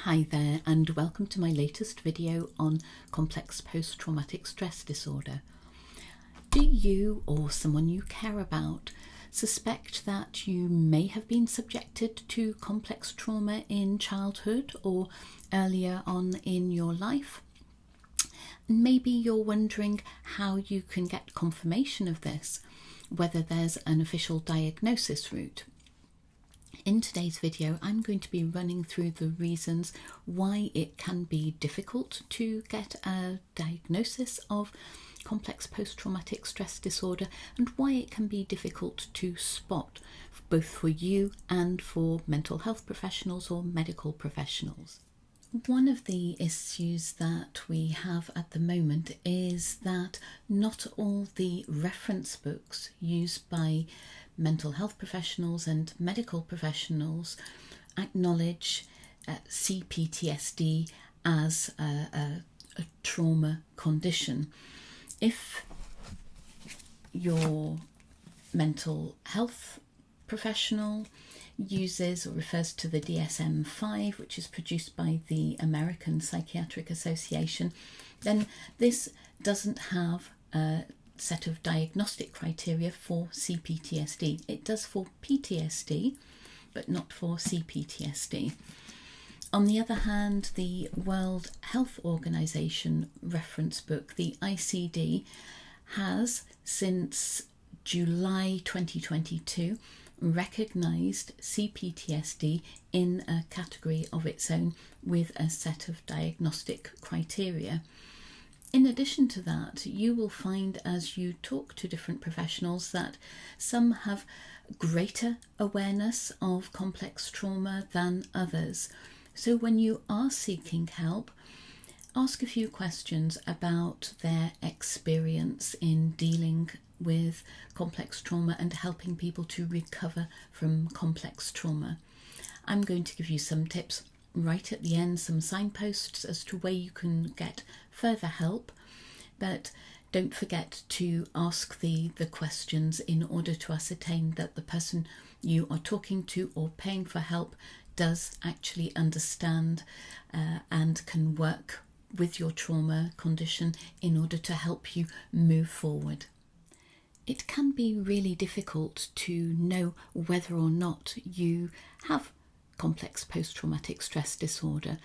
Hi there and welcome to my latest video on complex post-traumatic stress disorder. Do you or someone you care about suspect that you may have been subjected to complex trauma in childhood or earlier on in your life? Maybe you're wondering how you can get confirmation of this, whether there's an official diagnosis route. In today's video, I'm going to be running through the reasons why it can be difficult to get a diagnosis of complex post-traumatic stress disorder and why it can be difficult to spot, both for you and for mental health professionals or medical professionals. One of the issues that we have at the moment is that not all the reference books used by mental health professionals and medical professionals acknowledge C-PTSD as a trauma condition. If your mental health professional uses or refers to the DSM-5, which is produced by the American Psychiatric Association, then this doesn't have a set of diagnostic criteria for C-PTSD. It does for PTSD, but not for C-PTSD. On the other hand, the World Health Organization reference book, the ICD, has since July 2022 recognised C-PTSD in a category of its own with a set of diagnostic criteria. In addition to that, you will find as you talk to different professionals that some have greater awareness of complex trauma than others. So when you are seeking help, ask a few questions about their experience in dealing with complex trauma and helping people to recover from complex trauma. I'm going to give you some tips right at the end, some signposts as to where you can get further help, but don't forget to ask the questions in order to ascertain that the person you are talking to or paying for help does actually understand and can work with your trauma condition in order to help you move forward. It can be really difficult to know whether or not you have complex post-traumatic stress disorder,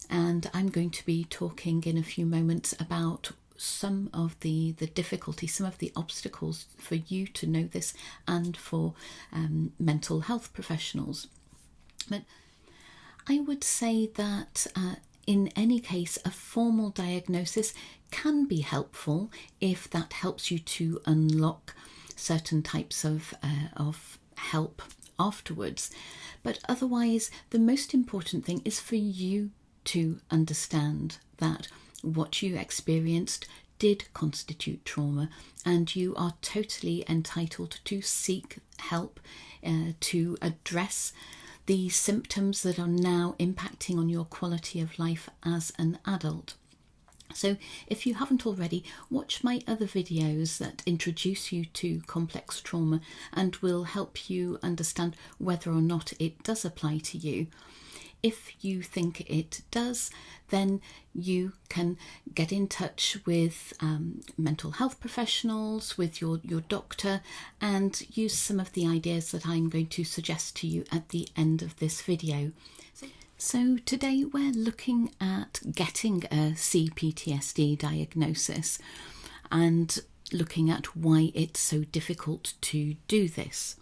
and I'm going to be talking in a few moments about some of the difficulty, some of the obstacles for you to know this and for mental health professionals. But I would say that in any case, a formal diagnosis can be helpful if that helps you to unlock certain types of help afterwards. But otherwise, the most important thing is for you to understand that what you experienced did constitute trauma, and you are totally entitled to seek help to address the symptoms that are now impacting on your quality of life as an adult. So if you haven't already, watch my other videos that introduce you to complex trauma and will help you understand whether or not it does apply to you. If you think it does, then you can get in touch with mental health professionals, with your doctor, and use some of the ideas that I'm going to suggest to you at the end of this video. So today we're looking at getting a C-PTSD diagnosis and looking at why it's so difficult to do this.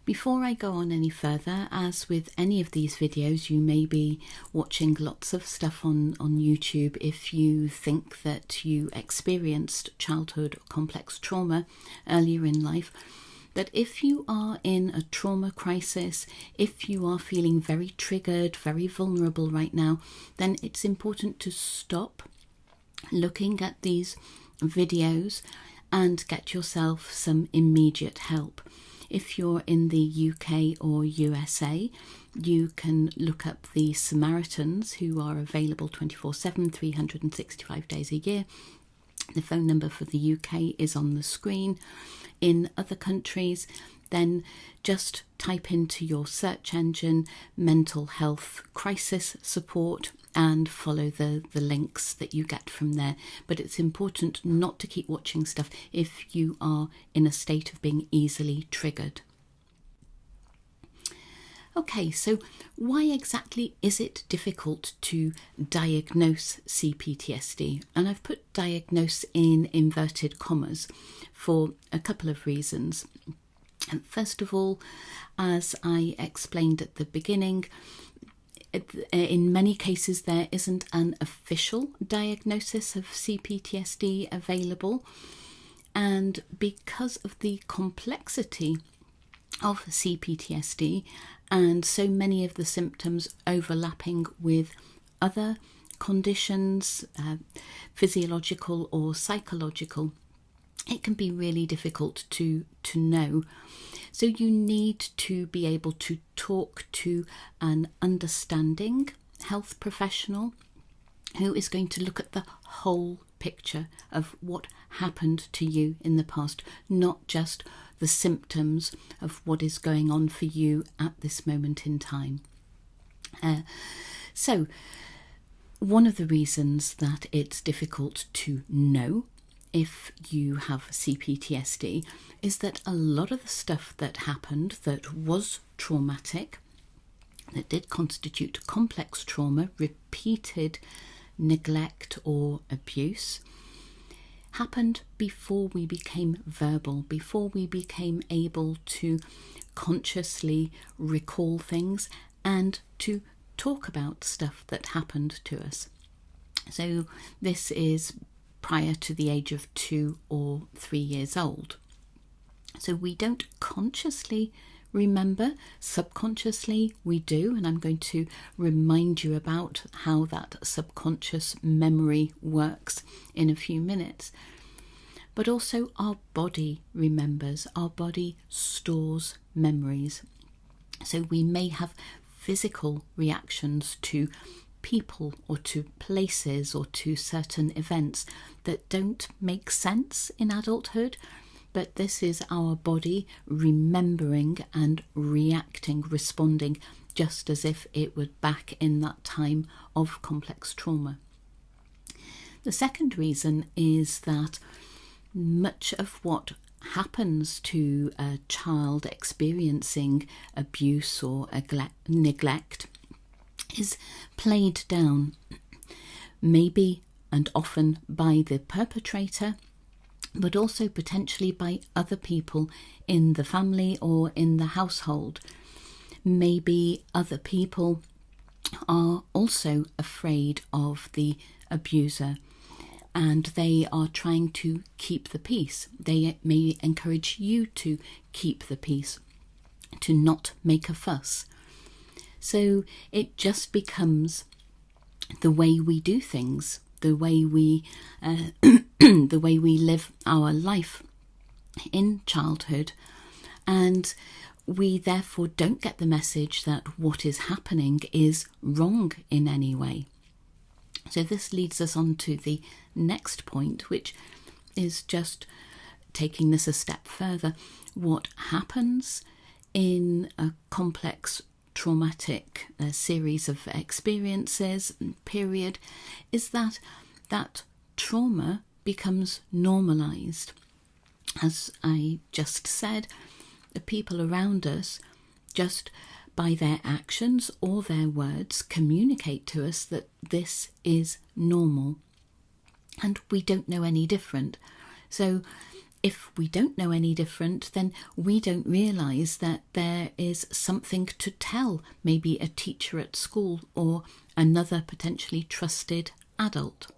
Before I go on any further, as with any of these videos, you may be watching lots of stuff on YouTube if you think that you experienced childhood complex trauma earlier in life. That if you are in a trauma crisis, if you are feeling very triggered, very vulnerable right now, then it's important to stop looking at these videos and get yourself some immediate help. If you're in the UK or USA, you can look up the Samaritans, who are available 24/7, 365 days a year. The phone number for the UK is on the screen. In other countries, then just type into your search engine mental health crisis support and follow the links that you get from there. But it's important not to keep watching stuff if you are in a state of being easily triggered. Okay, so why exactly is it difficult to diagnose C-PTSD? And I've put diagnose in inverted commas for a couple of reasons. And first of all, as I explained at the beginning, in many cases there isn't an official diagnosis of C-PTSD available. And because of the complexity of C-PTSD and so many of the symptoms overlapping with other conditions, physiological or psychological, it can be really difficult to know. So you need to be able to talk to an understanding health professional who is going to look at the whole picture of what happened to you in the past, not just the symptoms of what is going on for you at this moment in time. So one of the reasons that it's difficult to know if you have C-PTSD is that a lot of the stuff that happened that was traumatic, that did constitute complex trauma, repeated neglect or abuse, happened before we became verbal, before we became able to consciously recall things and to talk about stuff that happened to us. So this is prior to the age of 2 or 3 years old. So we don't consciously remember, subconsciously we do, and I'm going to remind you about how that subconscious memory works in a few minutes. But also our body remembers, our body stores memories. So we may have physical reactions to people or to places or to certain events that don't make sense in adulthood, but this is our body remembering and reacting, responding just as if it were back in that time of complex trauma. The second reason is that much of what happens to a child experiencing abuse or neglect is played down, maybe and often by the perpetrator, but also potentially by other people in the family or in the household. Maybe other people are also afraid of the abuser and they are trying to keep the peace. They may encourage you to keep the peace, to not make a fuss. So it just becomes the way we do things, the way we the way we live our life in childhood, and we therefore don't get the message that what is happening is wrong in any way. So this leads us on to the next point, which is just taking this a step further. What happens in a complex traumatic series of experiences period is that trauma becomes normalized. As I just said, the people around us, just by their actions or their words, communicate to us that this is normal, and we don't know any different. So if we don't know any different, then we don't realise that there is something to tell maybe a teacher at school or another potentially trusted adult.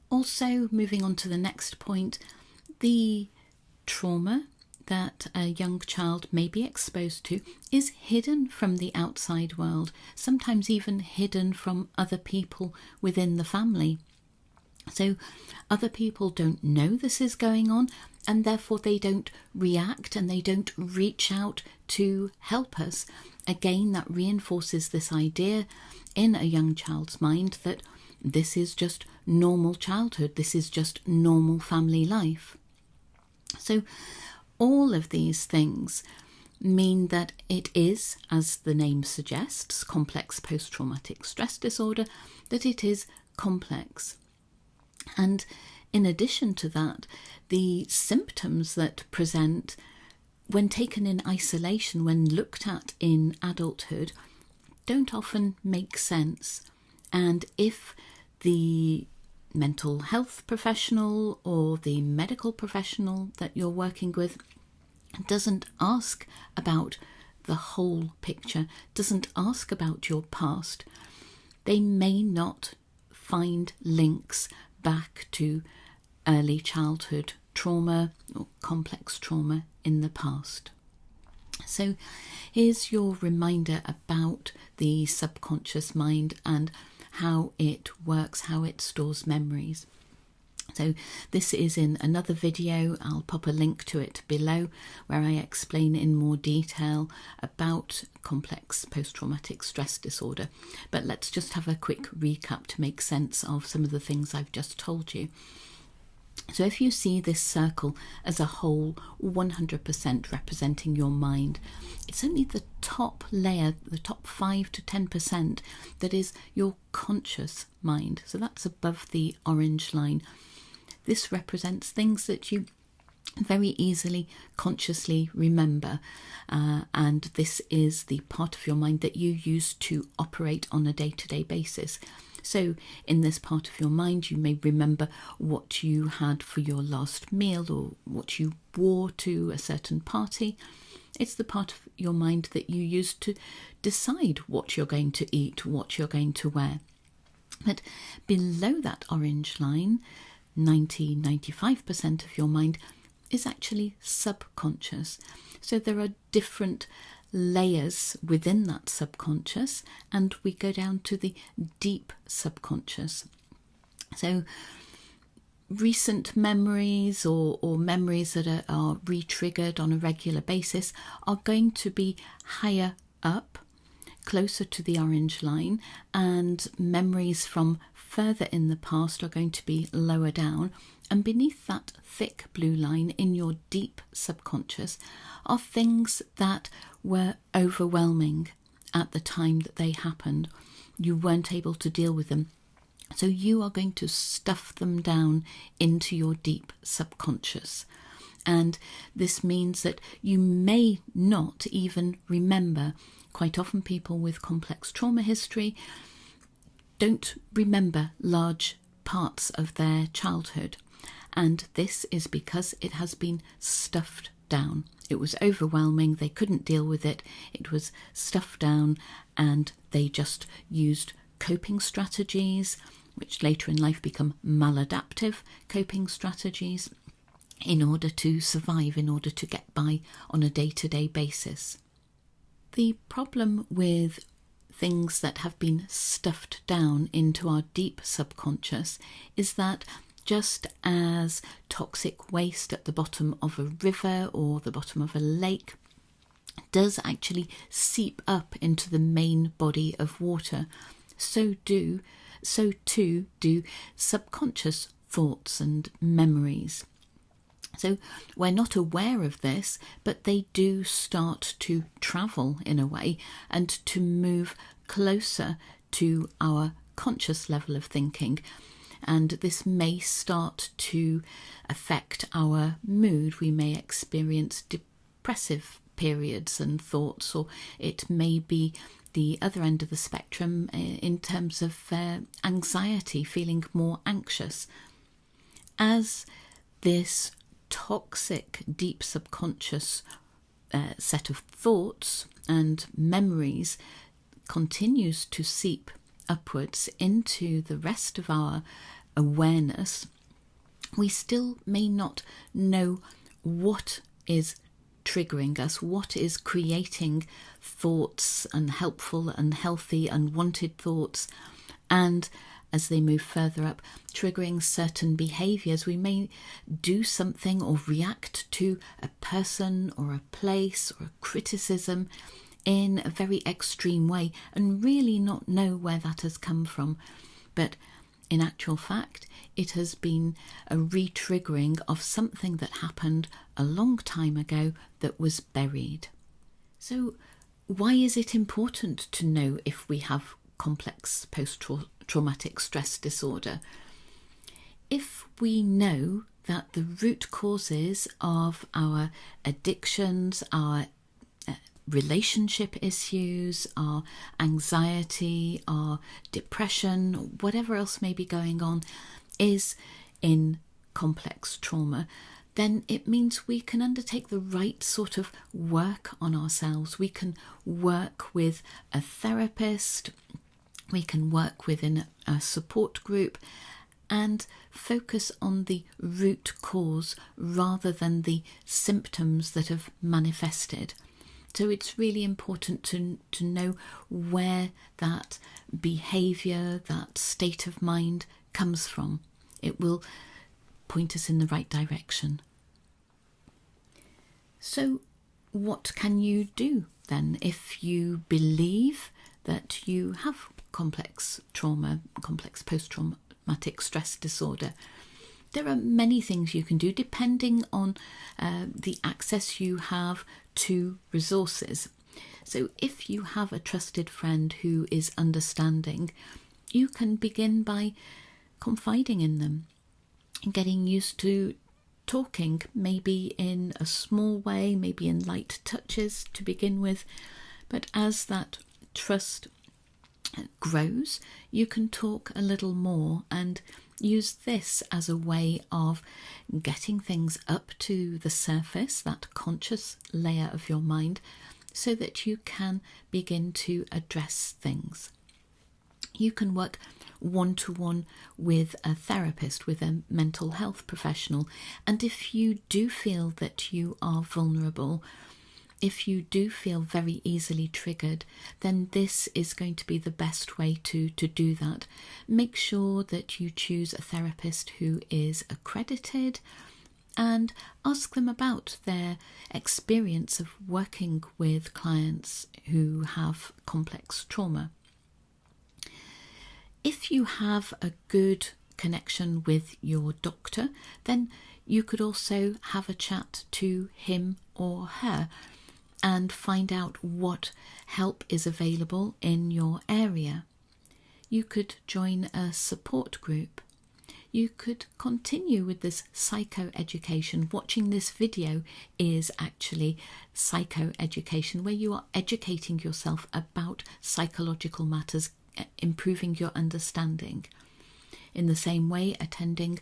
Also, moving on to the next point, the trauma that a young child may be exposed to is hidden from the outside world, sometimes even hidden from other people within the family. So other people don't know this is going on, and therefore they don't react and they don't reach out to help us. Again, that reinforces this idea in a young child's mind that this is just normal childhood, this is just normal family life. So all of these things mean that it is, as the name suggests, complex post-traumatic stress disorder, that it is complex. And in addition to that, the symptoms that present when taken in isolation, when looked at in adulthood, don't often make sense. And if the mental health professional or the medical professional that you're working with doesn't ask about the whole picture, doesn't ask about your past, they may not find links back to early childhood trauma or complex trauma in the past. So here's your reminder about the subconscious mind and how it works, how it stores memories. So this is in another video. I'll pop a link to it below where I explain in more detail about complex post-traumatic stress disorder. But let's just have a quick recap to make sense of some of the things I've just told you. So if you see this circle as a whole, 100% representing your mind, it's only the top layer, the top 5 to 10%, that is your conscious mind. So that's above the orange line. This represents things that you very easily consciously remember, and this is the part of your mind that you use to operate on a day-to-day basis. So in this part of your mind, you may remember what you had for your last meal or what you wore to a certain party. It's the part of your mind that you use to decide what you're going to eat, what you're going to wear. But below that orange line, 95% of your mind is actually subconscious. So there are different layers within that subconscious, and we go down to the deep subconscious. So recent memories or memories that are re-triggered on a regular basis are going to be higher up, closer to the orange line, and memories from further in the past are going to be lower down. And beneath that thick blue line in your deep subconscious are things that were overwhelming at the time that they happened. You weren't able to deal with them. So you are going to stuff them down into your deep subconscious. And this means that you may not even remember. Quite often people with complex trauma history don't remember large parts of their childhood. And this is because it has been stuffed down. It was overwhelming, they couldn't deal with it, it was stuffed down, and they just used coping strategies, which later in life become maladaptive coping strategies, in order to survive, in order to get by on a day-to-day basis. The problem with things that have been stuffed down into our deep subconscious is that just as toxic waste at the bottom of a river or the bottom of a lake does actually seep up into the main body of water, so too do subconscious thoughts and memories. So we're not aware of this, but they do start to travel in a way and to move closer to our conscious level of thinking. And this may start to affect our mood. We may experience depressive periods and thoughts, or it may be the other end of the spectrum in terms of anxiety, feeling more anxious. As this toxic deep subconscious set of thoughts and memories continues to seep upwards into the rest of our awareness, we still may not know what is triggering us, what is creating thoughts, unhelpful, unhealthy, unwanted thoughts, and as they move further up, triggering certain behaviours. We may do something or react to a person or a place or a criticism in a very extreme way and really not know where that has come from. But In actual fact, it has been a re-triggering of something that happened a long time ago that was buried. So why is it important to know if we have complex post-traumatic stress disorder? If we know that the root causes of our addictions, our relationship issues, our anxiety, our depression, whatever else may be going on is in complex trauma, then it means we can undertake the right sort of work on ourselves. We can work with a therapist, we can work within a support group and focus on the root cause rather than the symptoms that have manifested. So it's really important to know where that behaviour, that state of mind comes from. It will point us in the right direction. So what can you do then if you believe that you have complex trauma, complex post-traumatic stress disorder? There are many things you can do depending on the access you have to resources. So if you have a trusted friend who is understanding, you can begin by confiding in them and getting used to talking, maybe in a small way, maybe in light touches to begin with. But as that trust grows, you can talk a little more and use this as a way of getting things up to the surface, that conscious layer of your mind, so that you can begin to address things. You can work one-to-one with a therapist, with a mental health professional, and if you do feel that you are vulnerable, if you do feel very easily triggered, then this is going to be the best way to do that. Make sure that you choose a therapist who is accredited and ask them about their experience of working with clients who have complex trauma. If you have a good connection with your doctor, then you could also have a chat to him or her and find out what help is available in your area. You could join a support group. You could continue with this psychoeducation. Watching this video is actually psychoeducation, where you are educating yourself about psychological matters, improving your understanding. In the same way, attending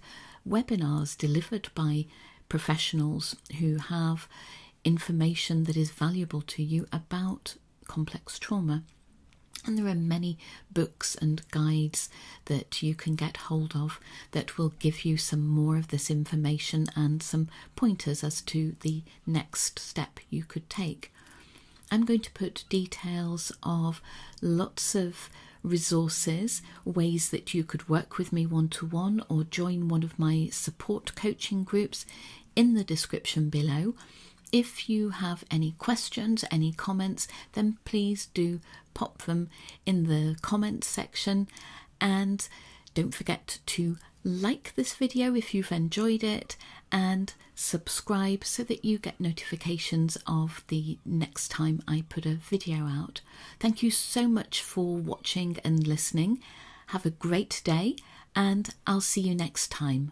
webinars delivered by professionals who have information that is valuable to you about complex trauma. And there are many books and guides that you can get hold of that will give you some more of this information and some pointers as to the next step you could take. I'm going to put details of lots of resources, ways that you could work with me one-to-one or join one of my support coaching groups in the description below. If you have any questions, any comments, then please do pop them in the comments section, and don't forget to like this video if you've enjoyed it and subscribe so that you get notifications of the next time I put a video out. Thank you so much for watching and listening. Have a great day, and I'll see you next time.